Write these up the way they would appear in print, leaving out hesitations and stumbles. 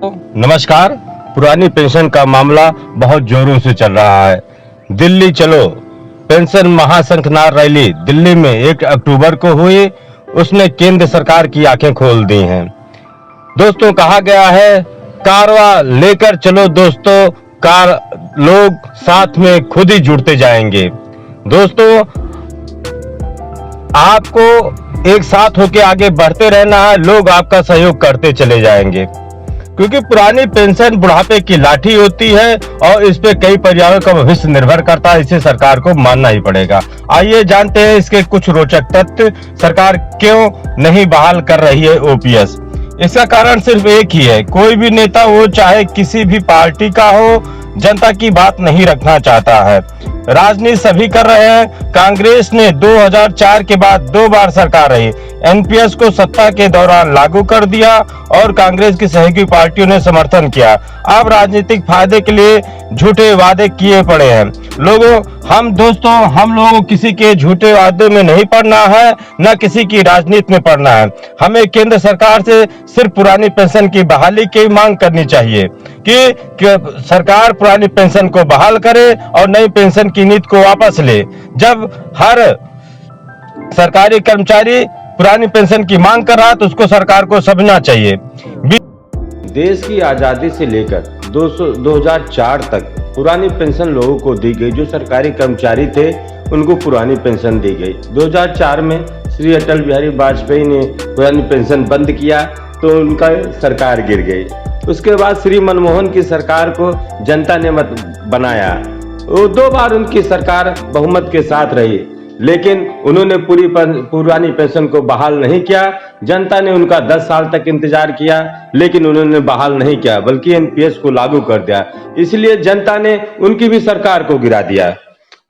नमस्कार। पुरानी पेंशन का मामला बहुत जोरों से चल रहा है। दिल्ली चलो पेंशन महाशंखनाद रैली दिल्ली में 1 अक्टूबर को हुई। उसने केंद्र सरकार की आंखें खोल दी हैं। दोस्तों, कहा गया है कारवां लेकर चलो दोस्तों, कार लोग साथ में खुद ही जुड़ते जाएंगे। दोस्तों, आपको एक साथ होके आगे बढ़ते रहना है, लोग आपका सहयोग करते चले जाएंगे, क्योंकि पुरानी पेंशन बुढ़ापे की लाठी होती है और इस पे कई परिवारों का भविष्य निर्भर करता है। इसे सरकार को मानना ही पड़ेगा। आइए जानते हैं इसके कुछ रोचक तथ्य। सरकार क्यों नहीं बहाल कर रही है ओपीएस? इसका कारण सिर्फ एक ही है, कोई भी नेता हो चाहे किसी भी पार्टी का हो, जनता की बात नहीं रखना चाहता है। राजनीति सभी कर रहे हैं। कांग्रेस ने 2004 के बाद 2 बार सरकार रही, एनपीएस को सत्ता के दौरान लागू कर दिया और कांग्रेस की सहयोगी पार्टियों ने समर्थन किया। अब राजनीतिक फायदे के लिए झूठे वादे किए पड़े हैं। हम लोगों को किसी के झूठे वादे में नहीं पड़ना है, न किसी की राजनीति में पड़ना है। हमें केंद्र सरकार से सिर्फ पुरानी पेंशन की बहाली की मांग करनी चाहिए कि सरकार पुरानी पेंशन को बहाल करे और नई पेंशन की नीति को वापस ले। जब हर सरकारी कर्मचारी पुरानी पेंशन की मांग कर रहा है तो उसको सरकार को समझना चाहिए। देश की आजादी से लेकर 2004 तक पुरानी पेंशन लोगों को दी गई। जो सरकारी कर्मचारी थे उनको पुरानी पेंशन दी गई। 2004 में श्री अटल बिहारी वाजपेयी ने पुरानी पेंशन बंद किया तो उनका सरकार गिर गई। उसके बाद श्री मनमोहन की सरकार को जनता ने मत बनाया। वो 2 बार उनकी सरकार बहुमत के साथ रही, लेकिन उन्होंने पुरानी पेंशन को बहाल नहीं किया। जनता ने उनका 10 साल तक इंतजार किया, लेकिन उन्होंने बहाल नहीं किया, बल्कि एनपीएस को लागू कर दिया। इसलिए जनता ने उनकी भी सरकार को गिरा दिया।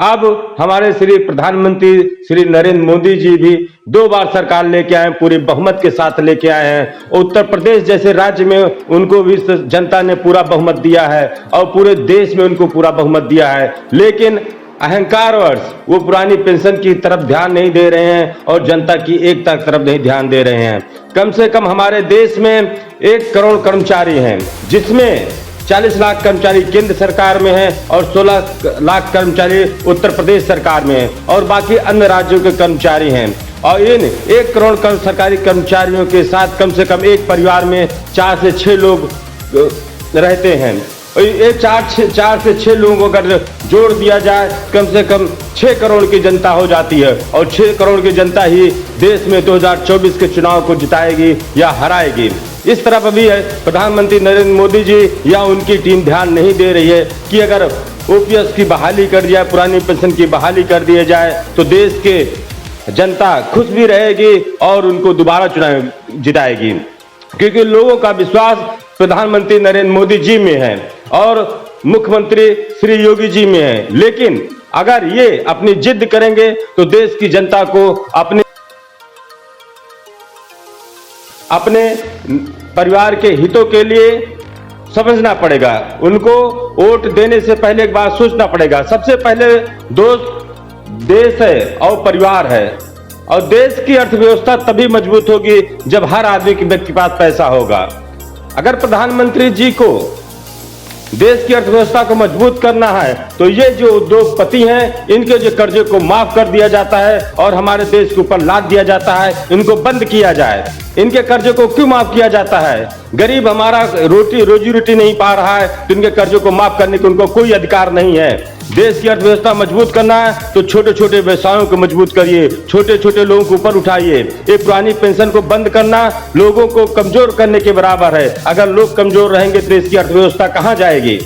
अब हमारे श्री प्रधानमंत्री श्री नरेंद्र मोदी जी भी 2 बार सरकार लेके आए, पूरे बहुमत के साथ लेके आए हैं। उत्तर प्रदेश जैसे राज्य में उनको भी जनता ने पूरा बहुमत दिया है और पूरे देश में उनको पूरा बहुमत दिया है, लेकिन अहंकारवश वो पुरानी पेंशन की तरफ ध्यान नहीं दे रहे हैं और जनता की एकता की तरफ नहीं ध्यान दे रहे हैं। कम से कम हमारे देश में 1 करोड़ कर्मचारी हैं, जिसमें 40 लाख कर्मचारी केंद्र सरकार में हैं और 16 लाख कर्मचारी उत्तर प्रदेश सरकार में हैं और बाकी अन्य राज्यों के कर्मचारी हैं। और इन 1 करोड़ सरकारी कर्मचारियों के साथ कम से कम एक परिवार में 4 से 6 लोग रहते हैं। ये 4 से 6 लोगों को अगर जोड़ दिया जाए, कम से कम 6 करोड़ की जनता हो जाती है और 6 करोड़ की जनता ही देश में 2024 के चुनाव को जिताएगी या हराएगी। इस तरफ अभी प्रधानमंत्री नरेंद्र मोदी जी या उनकी टीम ध्यान नहीं दे रही है कि अगर ओपीएस की बहाली कर दिया, पुरानी पेंशन की बहाली कर दिया जाए तो देश के जनता खुश भी रहेगी और उनको दोबारा चुनाव जिताएगी, क्योंकि लोगों का विश्वास प्रधानमंत्री नरेंद्र मोदी जी में है और मुख्यमंत्री श्री योगी जी में है। लेकिन अगर ये अपनी जिद करेंगे तो देश की जनता को अपने परिवार के हितों के लिए समझना पड़ेगा। उनको वोट देने से पहले एक बार सोचना पड़ेगा। सबसे पहले दोस्त देश है और परिवार है, और देश की अर्थव्यवस्था तभी मजबूत होगी जब हर आदमी के व्यक्ति के पास पैसा होगा। अगर प्रधानमंत्री जी को देश की अर्थव्यवस्था को मजबूत करना है तो ये जो उद्योगपति हैं इनके जो कर्जे को माफ कर दिया जाता है और हमारे देश के ऊपर लाद दिया जाता है, इनको बंद किया जाए। इनके कर्जे को क्यों माफ किया जाता है? गरीब हमारा रोजी रोटी नहीं पा रहा है तो इनके कर्जे को माफ करने का उनको कोई अधिकार नहीं है। देश की अर्थव्यवस्था मजबूत करना है तो छोटे छोटे व्यवसायों को मजबूत करिए, छोटे छोटे लोगों को ऊपर उठाइए। ये पुरानी पेंशन को बंद करना लोगों को कमजोर करने के बराबर है। अगर लोग कमजोर रहेंगे तो देश की अर्थव्यवस्था कहां जाएगी?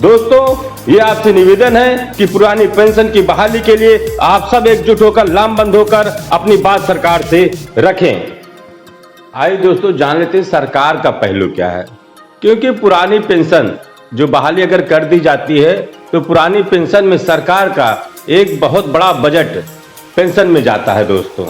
दोस्तों, ये आपसे निवेदन है कि पुरानी पेंशन की बहाली के लिए आप सब एकजुट होकर लामबंद होकर अपनी बात सरकार से रखें। आइए दोस्तों, जान लेते हैं सरकार का पहलू क्या है। क्योंकि पुरानी पेंशन जो बहाली अगर कर दी जाती है तो पुरानी पेंशन में सरकार का एक बहुत बड़ा बजट पेंशन में जाता है दोस्तों,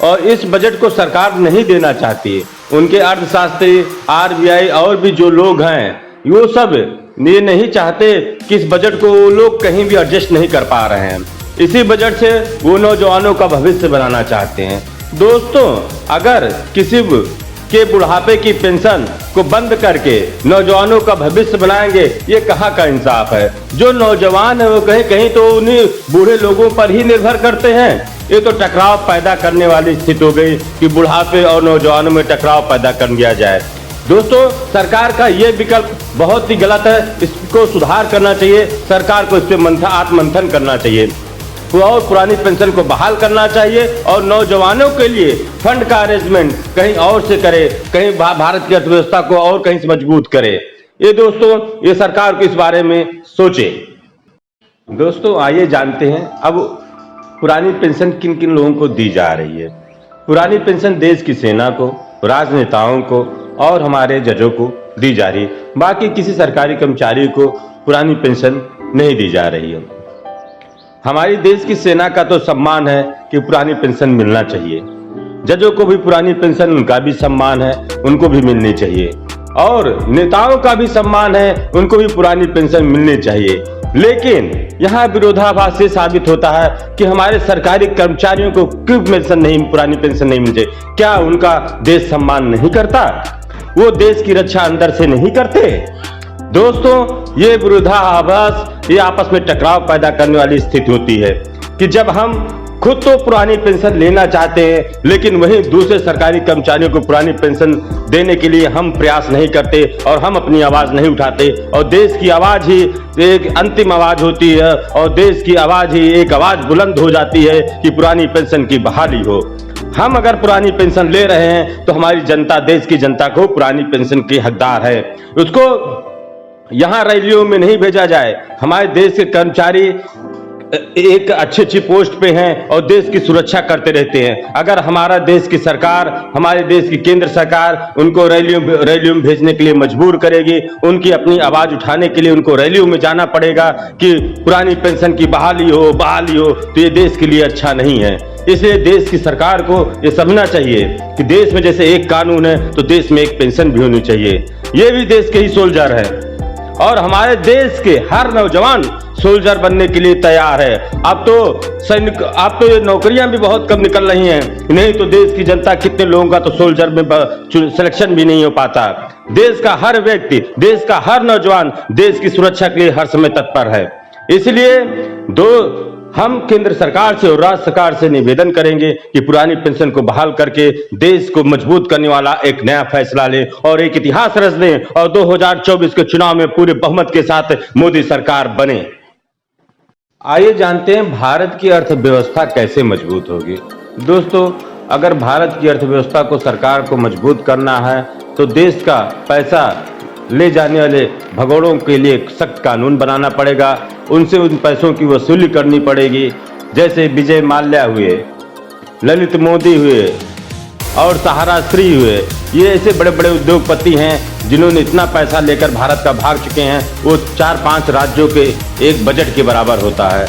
और इस बजट को सरकार नहीं देना चाहती है। उनके अर्थशास्त्री, आरबीआई और भी जो लोग हैं वो सब ये नहीं चाहते कि इस बजट को वो लोग कहीं भी एडजस्ट नहीं कर पा रहे हैं। इसी बजट से वो नौजवानों का भविष्य बनाना चाहते हैं। दोस्तों, अगर किसी कि बुढ़ापे की पेंशन को बंद करके नौजवानों का भविष्य बनाएंगे, ये कहाँ का इंसाफ है। जो नौजवान है वो कहीं कहीं तो उन्हीं बूढ़े लोगों पर ही निर्भर करते हैं। ये तो टकराव पैदा करने वाली स्थिति हो गई कि बुढ़ापे और नौजवानों में टकराव पैदा कर दिया जाए। दोस्तों, सरकार का ये विकल्प बहुत ही गलत है, इसको सुधार करना चाहिए। सरकार को इस पर आत्ममंथन करना चाहिए और पुरानी पेंशन को बहाल करना चाहिए और नौजवानों के लिए फंड का अरेंजमेंट कहीं और से करे, कहीं भारत की अर्थव्यवस्था को और कहीं से मजबूत करे। ये दोस्तों, ये सरकार को इस बारे में सोचे। दोस्तों, आइए जानते हैं अब पुरानी पेंशन किन किन लोगों को दी जा रही है। पुरानी पेंशन देश की सेना को, राजनेताओं को और हमारे जजों को दी जा रही है। बाकी किसी सरकारी कर्मचारी को पुरानी पेंशन नहीं दी जा रही है। हमारी देश की सेना का तो सम्मान है कि पुरानी पेंशन मिलना चाहिए। जजों को भी पुरानी पेंशन, उनका भी सम्मान है, उनको भी मिलनी चाहिए। और नेताओं का भी सम्मान है, उनको भी पुरानी पेंशन मिलनी चाहिए। लेकिन यहाँ विरोधाभास ये साबित होता है कि हमारे सरकारी कर्मचारियों को क्यों पुरानी पेंशन नहीं मिलती। क्या उनका देश सम्मान नहीं करता? वो देश की रक्षा अंदर से नहीं करते? दोस्तों, ये विरोधाभास, ये आपस में टकराव पैदा करने वाली स्थिति होती है कि जब हम खुद तो पुरानी पेंशन लेना चाहते हैं, लेकिन वहीं दूसरे सरकारी कर्मचारियों को पुरानी पेंशन देने के लिए हम प्रयास नहीं करते और हम अपनी आवाज नहीं उठाते। और देश की आवाज ही एक अंतिम आवाज होती है और देश की आवाज ही एक आवाज बुलंद हो जाती है कि पुरानी पेंशन की बहाली हो। हम अगर पुरानी पेंशन ले रहे हैं तो हमारी जनता, देश की जनता को पुरानी पेंशन की हकदार है। उसको यहाँ रैलियों में नहीं भेजा जाए। हमारे देश के कर्मचारी एक अच्छी पोस्ट पे हैं और देश की सुरक्षा करते रहते हैं। अगर हमारा देश की सरकार, हमारे देश की केंद्र सरकार उनको रैलियों में भेजने के लिए मजबूर करेगी, उनकी अपनी आवाज उठाने के लिए उनको रैलियों में जाना पड़ेगा कि पुरानी पेंशन की बहाली हो, तो ये देश के लिए अच्छा नहीं है। इसलिए देश की सरकार को ये समझना चाहिए कि देश में जैसे एक कानून है तो देश में एक पेंशन भी होनी चाहिए। ये भी देश के ही सोल्जर है और हमारे देश के हर नौजवान सोल्जर बनने के लिए तैयार है। अब तो ये नौकरियां भी बहुत कम निकल रही हैं, नहीं तो देश की जनता कितने लोगों का तो सोल्जर में सिलेक्शन भी नहीं हो पाता। देश का हर व्यक्ति, देश का हर नौजवान देश की सुरक्षा के लिए हर समय तत्पर है। इसलिए हम केंद्र सरकार से और राज्य सरकार से निवेदन करेंगे कि पुरानी पेंशन को बहाल करके देश को मजबूत करने वाला एक नया फैसला ले और एक इतिहास रच दें और 2024 के चुनाव में पूरे बहुमत के साथ मोदी सरकार बने। आइए जानते हैं भारत की अर्थव्यवस्था कैसे मजबूत होगी। दोस्तों, अगर भारत की अर्थव्यवस्था को सरकार को मजबूत करना है तो देश का पैसा ले जाने वाले भगोड़ों के लिए सख्त कानून बनाना पड़ेगा। उनसे उन पैसों की वसूली करनी पड़ेगी। जैसे विजय माल्या हुए, ललित मोदी हुए और सहारा श्री हुए, ये ऐसे बड़े बड़े उद्योगपति हैं जिन्होंने इतना पैसा लेकर भारत का भाग चुके हैं, वो 4-5 राज्यों के एक बजट के बराबर होता है।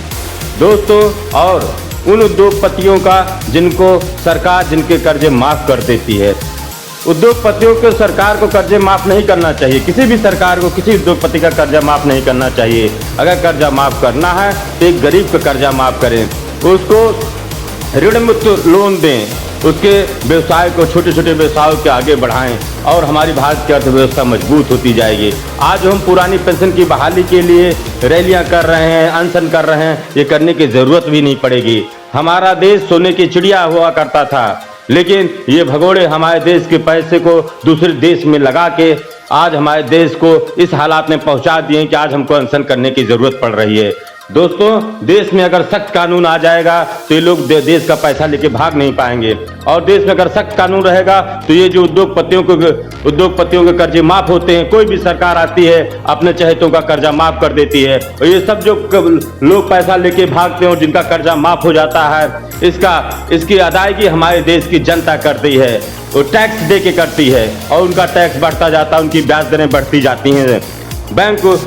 दोस्तों, और उन उद्योगपतियों का जिनको सरकार जिनके कर्जे माफ कर देती है, उद्योगपतियों को सरकार को कर्जे माफ नहीं करना चाहिए। किसी भी सरकार को किसी उद्योगपति का कर्जा माफ नहीं करना चाहिए। अगर कर्जा माफ करना है तो एक गरीब का कर्जा माफ करें, उसको ऋण मुक्त लोन दें, उसके व्यवसाय को, छोटे छोटे व्यवसायों के आगे बढ़ाएं और हमारी भारत की अर्थव्यवस्था मजबूत होती जाएगी। आज हम पुरानी पेंशन की बहाली के लिए रैलियां कर रहे हैं, अनशन कर रहे हैं, ये करने की जरूरत भी नहीं पड़ेगी। हमारा देश सोने की चिड़िया हुआ करता था, लेकिन ये भगोड़े हमारे देश के पैसे को दूसरे देश में लगा के आज हमारे देश को इस हालात में पहुंचा दिए कि आज हमको अनशन करने की जरूरत पड़ रही है। दोस्तों, देश में अगर सख्त कानून आ जाएगा तो ये लोग देश का पैसा लेके भाग नहीं पाएंगे और देश में अगर सख्त कानून रहेगा तो ये जो उद्योगपतियों के कर्जे माफ होते हैं, कोई भी सरकार आती है अपने चहेतों का कर्जा माफ कर देती है और ये सब जो लोग पैसा लेके भागते हैं और जिनका कर्जा माफ हो जाता है, इसकी अदायगी हमारे देश की जनता करती है। वो टैक्स दे के करती है और उनका टैक्स बढ़ता जाता है, उनकी ब्याज दरें बढ़ती जाती हैं। बैंक को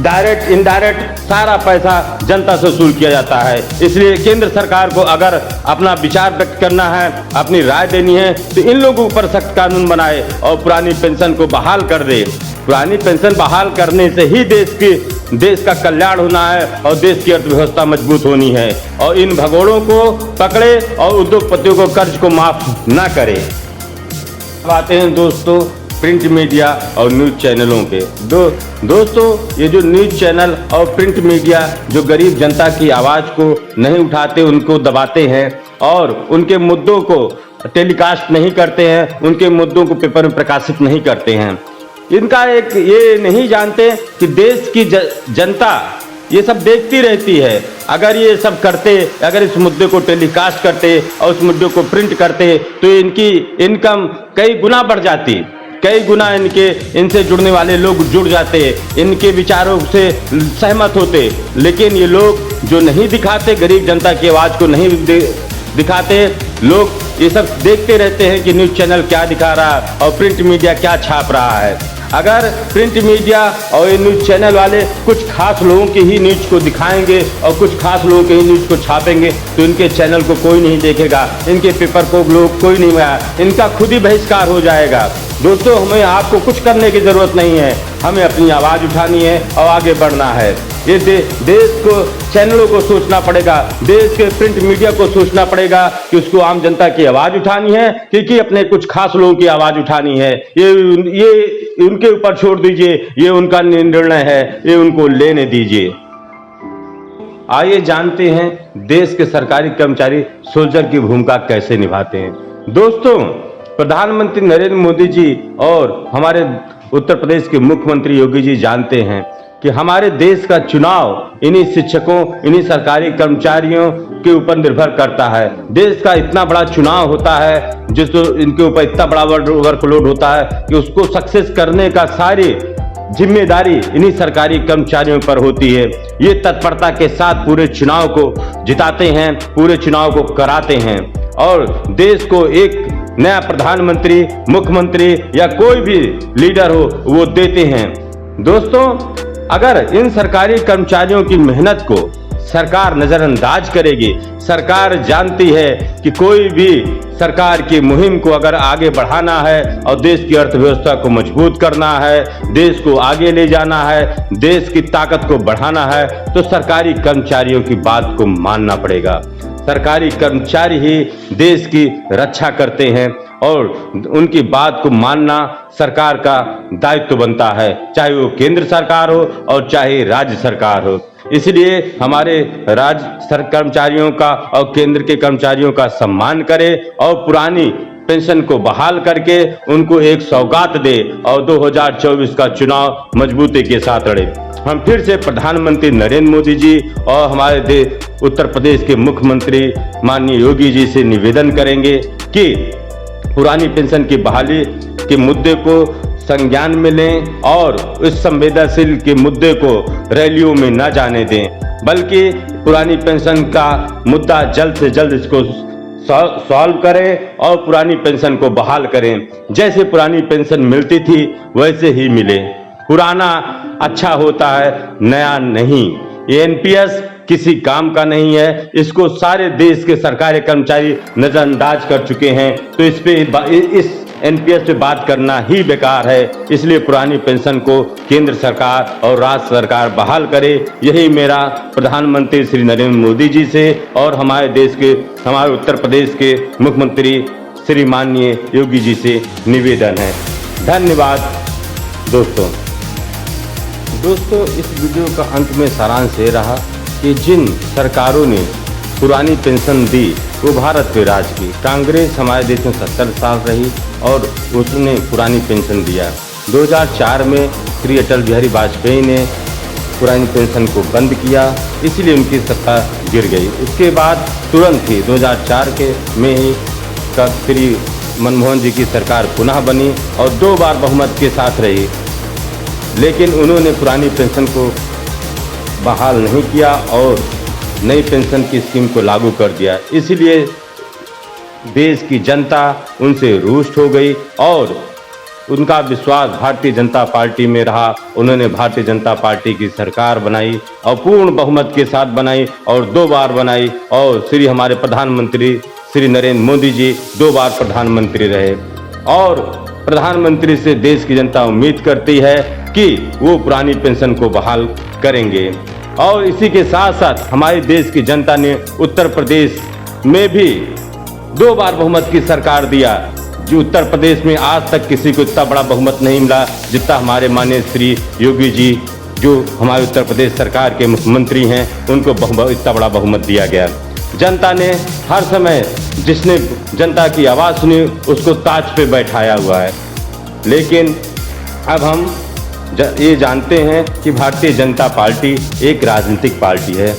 डायरेक्ट इनडायरेक्ट सारा पैसा जनता से वसूल किया जाता है। इसलिए केंद्र सरकार को अगर अपना विचार व्यक्त करना है, अपनी राय देनी है, तो इन लोगों पर सख्त कानून बनाए और पुरानी पेंशन को बहाल कर दे। पुरानी पेंशन बहाल करने से ही देश का कल्याण होना है और देश की अर्थव्यवस्था मजबूत होनी है और इन भगोड़ों को पकड़े और उद्योगपतियों को कर्ज को माफ ना करे। आते हैं दोस्तों प्रिंट मीडिया और न्यूज चैनलों पे। दोस्तों ये जो न्यूज चैनल और प्रिंट मीडिया जो गरीब जनता की आवाज़ को नहीं उठाते, उनको दबाते हैं और उनके मुद्दों को टेलीकास्ट नहीं करते हैं, उनके मुद्दों को पेपर में प्रकाशित नहीं करते हैं, इनका एक ये नहीं जानते कि देश की जनता ये सब देखती रहती है। अगर ये सब करते, अगर इस मुद्दे को टेलीकास्ट करते और उस मुद्दे को प्रिंट करते तो इनकी इनकम कई गुना बढ़ जाती, कई गुना इनसे जुड़ने वाले लोग जुड़ जाते, इनके विचारों से सहमत होते। लेकिन ये लोग जो नहीं दिखाते, गरीब जनता की आवाज़ को नहीं दिखाते, लोग ये सब देखते रहते हैं कि न्यूज़ चैनल क्या दिखा रहा है और प्रिंट मीडिया क्या छाप रहा है। अगर प्रिंट मीडिया और ये न्यूज़ चैनल वाले कुछ खास लोगों की ही न्यूज़ को दिखाएंगे और कुछ खास लोगों के ही न्यूज़ को छापेंगे तो इनके चैनल को कोई नहीं देखेगा, इनके पेपर को लोग कोई नहीं आया, इनका खुद ही बहिष्कार हो जाएगा। दोस्तों हमें आपको कुछ करने की ज़रूरत नहीं है, हमें अपनी आवाज़ उठानी है और आगे बढ़ना है। ये देश को, चैनलों को सोचना पड़ेगा, देश के प्रिंट मीडिया को सोचना पड़ेगा कि उसको आम जनता की आवाज़ उठानी है कि अपने कुछ खास लोगों की आवाज़ उठानी है। ये उनके ऊपर छोड़ दीजिए, ये उनका निर्णय है, ये उनको लेने दीजिए। आइए जानते हैं देश के सरकारी कर्मचारी सोल्जर की भूमिका कैसे निभाते हैं। दोस्तों प्रधानमंत्री नरेंद्र मोदी जी और हमारे उत्तर प्रदेश के मुख्यमंत्री योगी जी जानते हैं कि हमारे देश का चुनाव इन्हीं शिक्षकों, इन्हीं सरकारी कर्मचारियों के ऊपर निर्भर करता है। देश का इतना बड़ा चुनाव होता है जिसको इनके ऊपर इतना बड़ा वर्कलोड होता है कि उसको सक्सेस करने का सारी जिम्मेदारी इन्हीं सरकारी कर्मचारियों पर होती है। ये तत्परता के साथ पूरे चुनाव को जिताते हैं, पूरे चुनाव को कराते हैं और देश को एक नया प्रधानमंत्री, मुख्यमंत्री या कोई भी लीडर हो वो देते हैं। दोस्तों अगर इन सरकारी कर्मचारियों की मेहनत को सरकार नजरअंदाज करेगी, सरकार जानती है कि कोई भी सरकार की मुहिम को अगर आगे बढ़ाना है और देश की अर्थव्यवस्था को मजबूत करना है, देश को आगे ले जाना है, देश की ताकत को बढ़ाना है तो सरकारी कर्मचारियों की बात को मानना पड़ेगा। सरकारी कर्मचारी ही देश की रक्षा करते हैं और उनकी बात को मानना सरकार का दायित्व बनता है, चाहे वो केंद्र सरकार हो और चाहे राज्य सरकार हो। इसलिए हमारे राज्य कर्मचारियों का और केंद्र के कर्मचारियों का सम्मान करें और पुरानी पेंशन को बहाल करके उनको एक सौगात दे और 2024 का चुनाव मजबूती के साथ लड़े। हम फिर से प्रधानमंत्री नरेंद्र मोदी जी और हमारे उत्तर प्रदेश के मुख्यमंत्री माननीय योगी जी से निवेदन करेंगे कि पुरानी पेंशन की बहाली के मुद्दे को संज्ञान में लें और इस संवेदनशील के मुद्दे को रैलियों में न जाने दें, बल्कि पुरानी पेंशन का मुद्दा जल्द से जल्द इसको सॉल्व करें और पुरानी पेंशन को बहाल करें। जैसे पुरानी पेंशन मिलती थी वैसे ही मिले। पुराना अच्छा होता है, नया नहीं। ये एनपीएस किसी काम का नहीं है, इसको सारे देश के सरकारी कर्मचारी नजरअंदाज कर चुके हैं, तो इस एनपीएस पे बात करना ही बेकार है। इसलिए पुरानी पेंशन को केंद्र सरकार और राज्य सरकार बहाल करे, यही मेरा प्रधानमंत्री श्री नरेंद्र मोदी जी से और हमारे उत्तर प्रदेश के मुख्यमंत्री श्री माननीय योगी जी से निवेदन है। धन्यवाद दोस्तों इस वीडियो का अंत में सारांश ये रहा कि जिन सरकारों ने पुरानी पेंशन दी वो भारत पे राज की। कांग्रेस हमारे देश में 70 साल रही और उसने पुरानी पेंशन दिया। 2004 में श्री अटल बिहारी वाजपेयी ने पुरानी पेंशन को बंद किया, इसलिए उनकी सत्ता गिर गई। उसके बाद तुरंत ही 2004 में ही श्री मनमोहन जी की सरकार पुनः बनी और 2 बार बहुमत के साथ रही, लेकिन उन्होंने पुरानी पेंशन को बहाल नहीं किया और नई पेंशन की स्कीम को लागू कर दिया। इसलिए देश की जनता उनसे रुष्ट हो गई और उनका विश्वास भारतीय जनता पार्टी में रहा। उन्होंने भारतीय जनता पार्टी की सरकार बनाई और पूर्ण बहुमत के साथ बनाई और 2 बार बनाई और हमारे प्रधानमंत्री श्री नरेंद्र मोदी जी 2 बार प्रधानमंत्री रहे और प्रधानमंत्री से देश की जनता उम्मीद करती है कि वो पुरानी पेंशन को बहाल करेंगे। और इसी के साथ साथ हमारे देश की जनता ने उत्तर प्रदेश में भी 2 बार बहुमत की सरकार दिया। जो उत्तर प्रदेश में आज तक किसी को इतना बड़ा बहुमत नहीं मिला जितना हमारे माननीय श्री योगी जी, जो हमारे उत्तर प्रदेश सरकार के मुख्यमंत्री हैं, उनको इतना बड़ा बहुमत दिया गया। जनता ने हर समय जिसने जनता की आवाज़ सुनी उसको ताज पे बैठाया हुआ है। लेकिन अब हम ये जानते हैं कि भारतीय जनता पार्टी एक राजनीतिक पार्टी है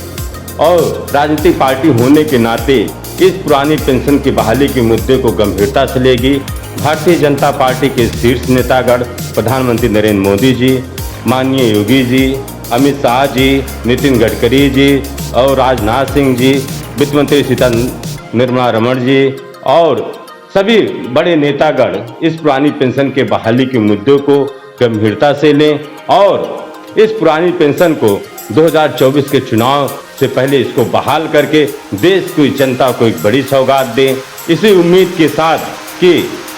और राजनीतिक पार्टी होने के नाते इस पुरानी पेंशन की बहाली के मुद्दे को गंभीरता से लेगी। भारतीय जनता पार्टी के शीर्ष नेतागण प्रधानमंत्री नरेंद्र मोदी जी, माननीय योगी जी, अमित शाह जी, नितिन गडकरी जी और राजनाथ सिंह जी, वित्त मंत्री निर्मला रमण जी और सभी बड़े नेतागण इस पुरानी पेंशन के बहाली के मुद्दे को गंभीरता से लें और इस पुरानी पेंशन को 2024 के चुनाव से पहले इसको बहाल करके देश की जनता को एक बड़ी सौगात दें। इसी उम्मीद के साथ कि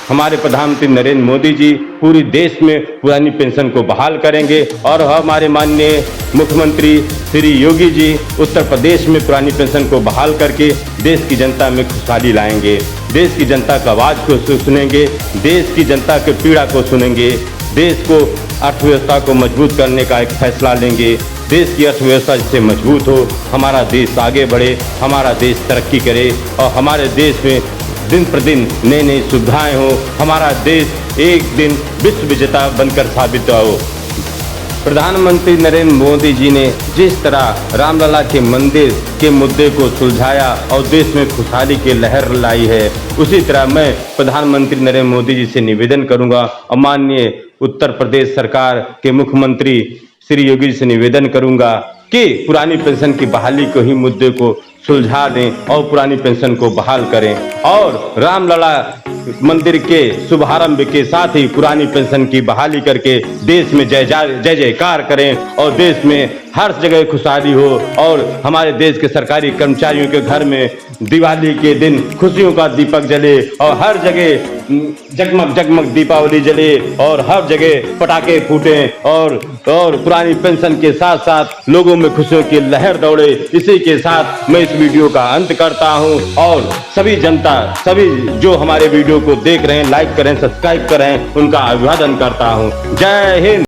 हमारे प्रधानमंत्री नरेंद्र मोदी जी पूरी देश में पुरानी पेंशन को बहाल करेंगे और हमारे माननीय मुख्यमंत्री श्री योगी जी उत्तर प्रदेश में पुरानी पेंशन को बहाल करके देश की जनता में खुशहाली लाएंगे, देश की जनता का आवाज़ को सुनेंगे, देश की जनता के पीड़ा को सुनेंगे, देश को अर्थव्यवस्था को मजबूत करने का एक फैसला लेंगे। देश की अर्थव्यवस्था जिससे मजबूत हो, हमारा देश आगे बढ़े, हमारा देश तरक्की करे और हमारे देश में दिन प्रतिदिन नई नई सुविधाएं हो, हमारा देश एक दिन विश्व विजेता बनकर साबित हो। प्रधानमंत्री नरेंद्र मोदी जी ने जिस तरह रामलला के मंदिर के मुद्दे को सुलझाया और देश में खुशहाली की लहर लाई है, उसी तरह मैं प्रधानमंत्री नरेंद्र मोदी जी से निवेदन करूंगा और माननीय उत्तर प्रदेश सरकार के मुख्यमंत्री श्री योगी जी से निवेदन करूंगा कि पुरानी पेंशन की बहाली को ही मुद्दे को सुलझा दें और पुरानी पेंशन को बहाल करें और रामलला मंदिर के शुभारंभ के साथ ही पुरानी पेंशन की बहाली करके देश में जय जयकार करें और देश में हर जगह खुशहाली हो और हमारे देश के सरकारी कर्मचारियों के घर में दिवाली के दिन खुशियों का दीपक जले और हर जगह जगमग जगमग दीपावली जले और हर जगह पटाखे फूटे और पुरानी पेंशन के साथ साथ लोगों में खुशियों की लहर दौड़े। इसी के साथ मैं इस वीडियो का अंत करता हूं और सभी जनता, सभी जो हमारे वीडियो को देख रहे हैं, लाइक करें, सब्सक्राइब करें, उनका अभिवादन करता हूं। जय हिंद।